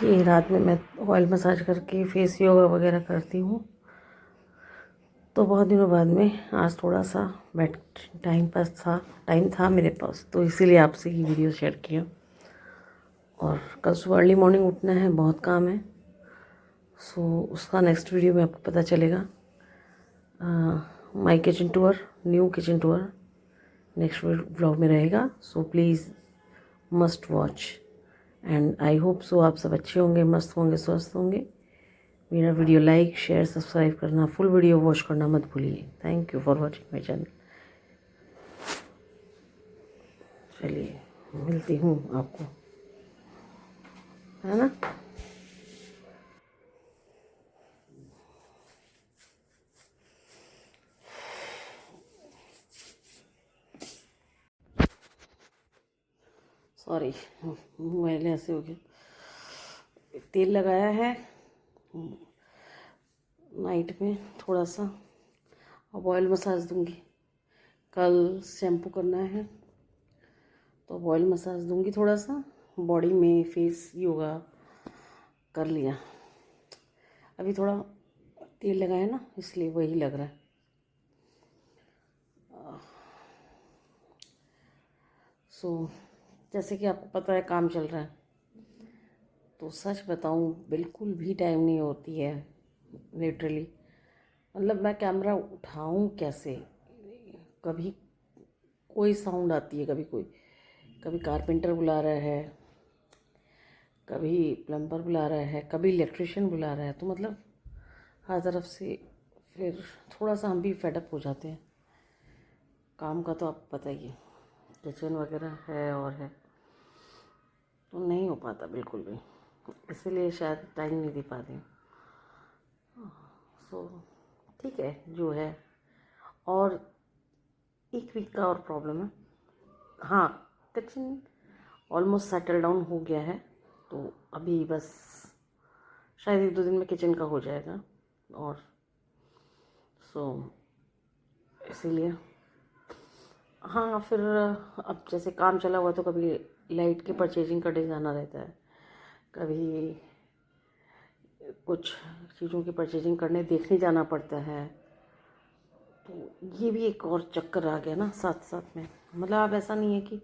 ये रात में मैं ऑयल मसाज करके फेस योगा वगैरह करती हूँ। तो बहुत दिनों बाद में आज थोड़ा सा बैठ टाइम था मेरे पास, तो इसीलिए आपसे ये वीडियो शेयर किया। और कल सुबह अर्ली मॉर्निंग उठना है, बहुत काम है। उसका नेक्स्ट वीडियो में आपको पता चलेगा। My kitchen tour, new kitchen tour next vlog में रहेगा। So please must watch and I hope so आप सब अच्छे होंगे, मस्त होंगे, स्वस्थ होंगे। मेरा वीडियो लाइक, शेयर, सब्सक्राइब करना, फुल वीडियो वॉच करना मत भूलिए। Thank you for watching my channel. चलिए मिलती हूँ आपको, है ना। सॉरी, मोबाइल ऐसे हो गया। तेल लगाया है नाइट में थोड़ा सा, अब ऑयल मसाज दूंगी। कल शैम्पू करना है तो ऑयल मसाज दूंगी थोड़ा सा बॉडी में। फेस योगा कर लिया, अभी थोड़ा तेल लगाया ना, इसलिए वही लग रहा है। जैसे कि आपको पता है काम चल रहा है, तो सच बताऊं बिल्कुल भी टाइम नहीं होती है लिटरली। मतलब मैं कैमरा उठाऊं कैसे, कभी कोई साउंड आती है, कभी कारपेंटर बुला रहा है, कभी प्लम्बर बुला रहा है, कभी इलेक्ट्रिशियन बुला रहा है। तो मतलब हर तरफ से फिर थोड़ा सा हम भी फेडअप हो जाते हैं। काम का तो आपको पता ही है, किचन वगैरह है और है, तो नहीं हो पाता बिल्कुल भी, इसीलिए शायद टाइम नहीं दे पाते। ठीक है जो है। और एक वीक का और प्रॉब्लम है। हाँ, किचन ऑलमोस्ट सेटल डाउन हो गया है, तो अभी बस शायद 1-2 दिन में किचन का हो जाएगा। और इसीलिए हाँ, फिर अब जैसे काम चला हुआ तो कभी लाइट की परचेजिंग करने जाना रहता है, कभी कुछ चीज़ों की परचेजिंग करने देखने जाना पड़ता है। तो ये भी एक और चक्कर आ गया ना साथ साथ में। मतलब अब ऐसा नहीं है कि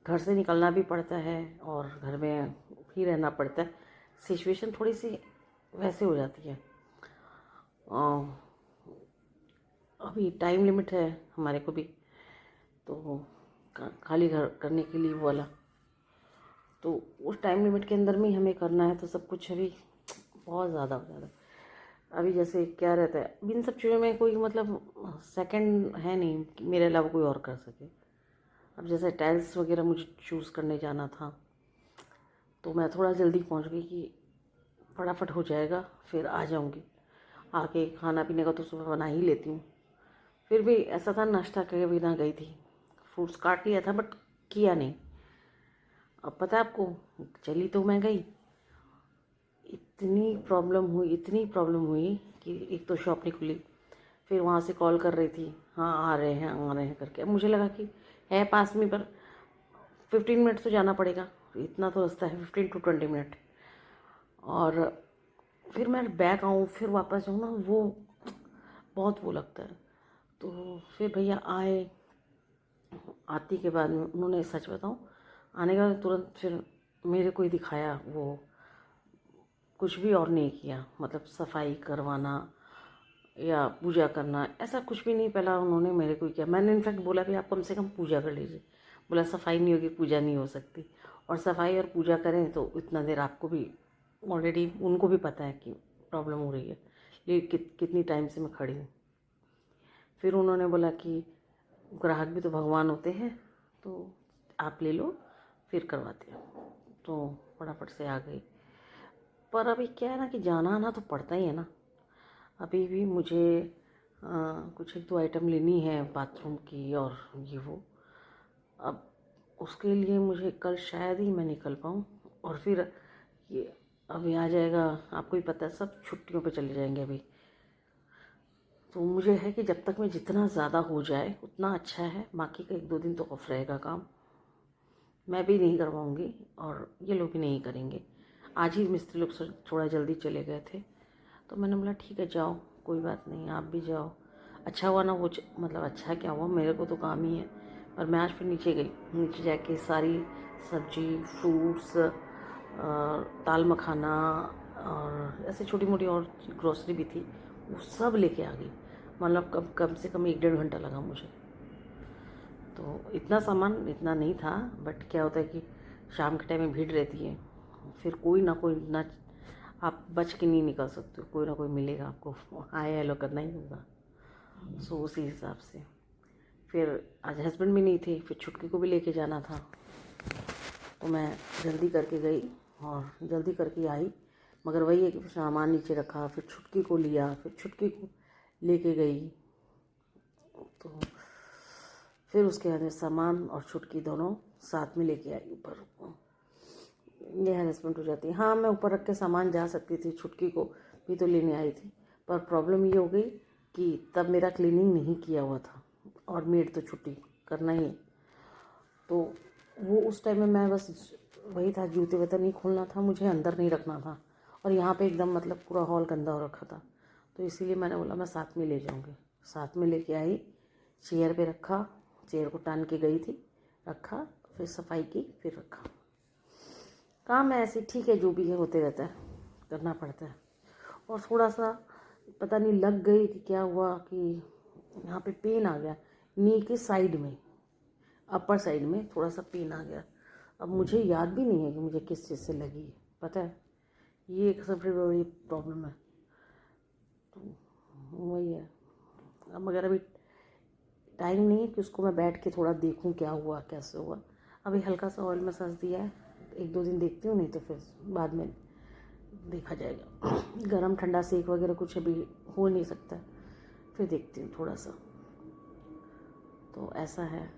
घर से निकलना भी पड़ता है और घर में ही रहना पड़ता है। सिचुएशन थोड़ी सी वैसे हो जाती है। अभी टाइम लिमिट है हमारे को भी, तो खाली घर करने के लिए वो वाला, तो उस टाइम लिमिट के अंदर में ही हमें करना है। तो सब कुछ अभी बहुत ज़्यादा हो जाता है। अभी जैसे क्या रहता है, इन सब चीज़ों में कोई मतलब सेकंड है नहीं कि मेरे अलावा कोई और कर सके। अब जैसे टाइल्स वगैरह मुझे चूज़ करने जाना था, तो मैं थोड़ा जल्दी पहुंच गई कि फटाफट हो जाएगा, फिर आ जाऊंगी। आके खाना पीने का तो सुबह बना ही लेती हूँ। फिर भी ऐसा था, नाश्ता करके बिना गई थी, फ्रूट्स काट लिया था बट किया नहीं। अब पता है आपको, चली तो मैं गई, इतनी प्रॉब्लम हुई कि एक तो शॉप नहीं खुली। फिर वहाँ से कॉल कर रही थी, हाँ आ रहे हैं करके। अब मुझे लगा कि है पास में, पर 15 मिनट तो जाना पड़ेगा, इतना तो रास्ता है, 15 to 20 मिनट। और फिर मैं बैक आऊँ फिर वापस जाऊँ ना, वो बहुत वो लगता है। तो फिर भैया आए, आती के बाद में उन्होंने, सच बताऊँ, आने के बाद तुरंत फिर मेरे को ही दिखाया, वो कुछ भी और नहीं किया। मतलब सफाई करवाना या पूजा करना ऐसा कुछ भी नहीं। पहला उन्होंने मेरे को किया, मैंने इनफैक्ट बोला भी आप कम से कम पूजा कर लीजिए। बोला सफाई नहीं होगी पूजा नहीं हो सकती, और सफाई और पूजा करें तो इतना देर आपको भी ऑलरेडी, उनको भी पता है कि प्रॉब्लम हो रही है, लेकिन कितनी टाइम से मैं खड़ी हूँ। फिर उन्होंने बोला कि ग्राहक भी तो भगवान होते हैं, तो आप ले लो फिर करवाते हैं। तो फटाफट से आ गई। पर अभी क्या है ना कि जाना आना तो पड़ता ही है ना। अभी भी मुझे कुछ 1-2 आइटम लेनी है बाथरूम की और ये वो। अब उसके लिए मुझे कल शायद ही मैं निकल पाऊँ। और फिर ये अभी आ जाएगा, आपको ही पता है सब छुट्टियों पे चले जाएंगे अभी। तो मुझे है कि जब तक में जितना ज़्यादा हो जाए उतना अच्छा है। बाकी का 1-2 दिन तो ऑफ रहेगा काम, मैं भी नहीं करवाऊँगी और ये लोग भी नहीं करेंगे। आज ही मिस्त्री लोग थोड़ा जल्दी चले गए थे, तो मैंने बोला ठीक है जाओ, कोई बात नहीं, आप भी जाओ। अच्छा हुआ ना, वो मतलब अच्छा क्या हुआ, मेरे को तो काम ही है। पर मैं आज फिर नीचे गई, नीचे जाके सारी सब्जी, फ्रूट्स, दाल मखाना और ऐसे छोटी मोटी और ग्रोसरी भी थी, वो सब लेके आ गई। मतलब कम से कम 1-1.5 घंटा लगा मुझे। तो इतना सामान इतना नहीं था, बट क्या होता है कि शाम के टाइम में भीड़ रहती है, फिर कोई ना कोई ना, आप बच के नहीं निकल सकते हो, कोई ना कोई मिलेगा आपको, हाय हेलो करना ही होगा। सो उसी हिसाब से फिर आज हस्बैंड भी नहीं थे, फिर छुटकी को भी लेके जाना था, तो मैं जल्दी करके गई और जल्दी करके आई। मगर वही है कि सामान नीचे रखा, फिर छुटकी को लिया, फिर छुटकी को लेके गई, तो फिर उसके बाद सामान और छुटकी दोनों साथ में लेके आई ऊपर। ये हैरेसमेंट हो जाती है। हाँ, मैं ऊपर रख के सामान जा सकती थी, छुटकी को भी तो लेने आई थी, पर प्रॉब्लम ये हो गई कि तब मेरा क्लीनिंग नहीं किया हुआ था और मेड तो छुट्टी करना ही है। तो वो उस टाइम में मैं बस वही था, जूते वूते नहीं खोलना था मुझे, अंदर नहीं रखना था, और यहाँ पे एकदम मतलब पूरा हॉल गंदा हो रखा था। तो इसीलिए मैंने बोला मैं साथ में ले जाऊँगी। साथ में लेके आई, चेयर पे रखा, चेयर को टान के गई थी, रखा, फिर सफाई की, फिर रखा। काम है ऐसे, ठीक है, जो भी है होते रहता है, करना पड़ता है। और थोड़ा सा पता नहीं लग गई कि क्या हुआ कि यहाँ पे पेन आ गया, नी के साइड में, अपर साइड में थोड़ा सा पेन आ गया। अब मुझे याद भी नहीं है कि मुझे किस चीज़ से लगी है, पता है, ये एक सबसे बड़ी प्रॉब्लम है। तो वही है। अब मगर अभी टाइम नहीं है कि उसको मैं बैठ के थोड़ा देखूं क्या हुआ कैसे हुआ। अभी हल्का सा ऑयल मसाज दिया है, 1-2 दिन देखती हूँ, नहीं तो फिर बाद में देखा जाएगा। गरम ठंडा सेक वगैरह कुछ अभी हो नहीं सकता, फिर देखती हूँ थोड़ा सा। तो ऐसा है।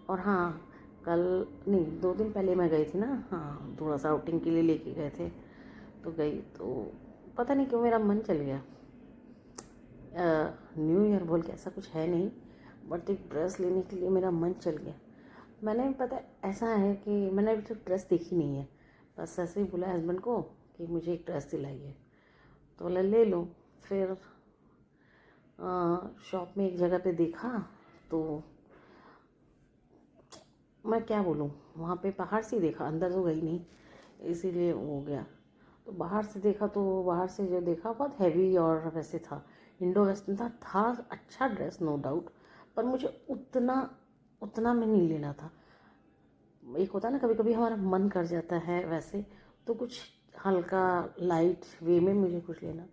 और हाँ, कल नहीं 2 दिन पहले मैं गई थी ना, हाँ, थोड़ा सा आउटिंग के लिए लेके गए थे, तो गई तो पता नहीं क्यों मेरा मन चल गया। न्यू ईयर बोल के ऐसा कुछ है नहीं, बट एक ड्रेस लेने के लिए मेरा मन चल गया। मैंने पता ऐसा है कि मैंने अभी तक ड्रेस देखी नहीं है, बस ऐसे ही बोला हस्बैंड को कि मुझे एक ड्रेस दिलाई है, तो बोला ले लो। फिर शॉप में एक जगह पे देखा, तो मैं क्या बोलूँ, वहाँ पे बाहर से देखा, अंदर तो गई नहीं, इसीलिए हो गया। तो बाहर से देखा, तो बाहर से जो देखा बहुत हैवी और वैसे था, इंडो वेस्टर्न था अच्छा ड्रेस नो डाउट, पर मुझे उतना में नहीं लेना था। एक होता है ना, कभी कभी हमारा मन कर जाता है वैसे, तो कुछ हल्का लाइट वे में मुझे कुछ लेना,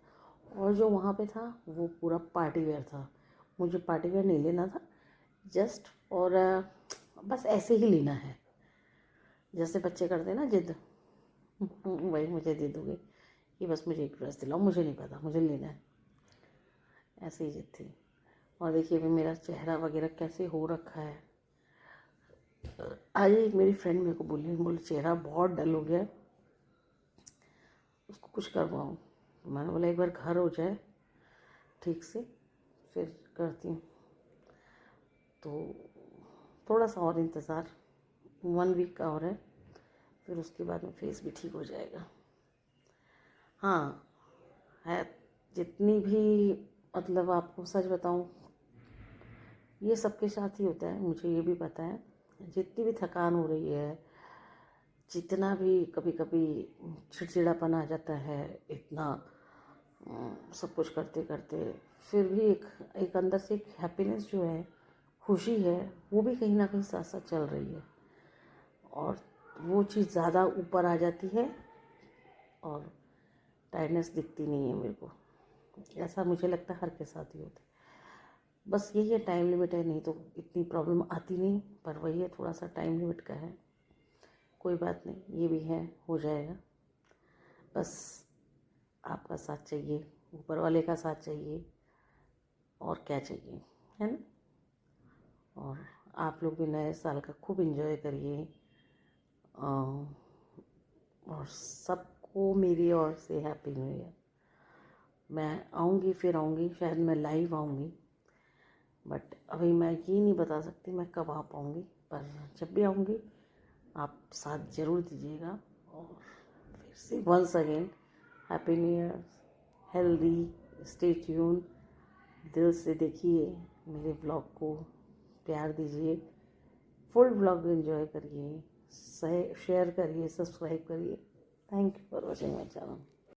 और जो वहाँ पे था वो पूरा पार्टी वेयर था। मुझे पार्टी वेयर नहीं लेना था, जस्ट और बस ऐसे ही लेना है, जैसे बच्चे करते हैं ना जिद, वही मुझे जिद हो गई कि बस मुझे एक ड्रेस दिलाओ, मुझे नहीं पता, मुझे लेना है, ऐसे ही जिद थी। और देखिए अभी मेरा चेहरा वगैरह कैसे हो रखा है। आज एक मेरी फ्रेंड मेरे को बोली चेहरा बहुत डल हो गया, उसको कुछ करवाऊँ। तो मैंने बोला एक बार घर हो जाए ठीक से, फिर करती हूँ। तो थोड़ा सा और इंतज़ार, 1 वीक का और है, फिर उसके बाद में फेस भी ठीक हो जाएगा। हाँ है, जितनी भी मतलब आपको सच बताऊँ, ये सबके साथ ही होता है, मुझे ये भी पता है। जितनी भी थकान हो रही है, जितना भी कभी कभी चिड़चिड़ापन आ जाता है, इतना सब कुछ करते करते, फिर भी एक अंदर से एक हैप्पीनेस जो है, खुशी है, वो भी कहीं ना कहीं साथ साथ चल रही है, और वो चीज़ ज़्यादा ऊपर आ जाती है और टायर्डनेस दिखती नहीं है मेरे को। ऐसा मुझे लगता है हर के साथ ही होता है। बस यही है, टाइम लिमिट है, नहीं तो इतनी प्रॉब्लम आती नहीं, पर वही है थोड़ा सा टाइम लिमिट का है। कोई बात नहीं, ये भी है, हो जाएगा। बस आपका साथ चाहिए, ऊपर वाले का साथ चाहिए, और क्या चाहिए, है ना। और आप लोग भी नए साल का खूब एंजॉय करिए, और सबको मेरी ओर से हैप्पी न्यू ईयर। मैं आऊँगी, फिर आऊँगी, शायद मैं लाइव आऊँगी, बट अभी मैं ये नहीं बता सकती मैं कब आ पाऊँगी, पर जब भी आऊँगी आप साथ ज़रूर दीजिएगा, और से once again happy new year, healthy, stay tune. दिल से देखिए मेरे ब्लॉग को, प्यार दीजिए, फुल ब्लॉग एंजॉय करिए, शेयर करिए, सब्सक्राइब करिए। Thank you for watching my channel.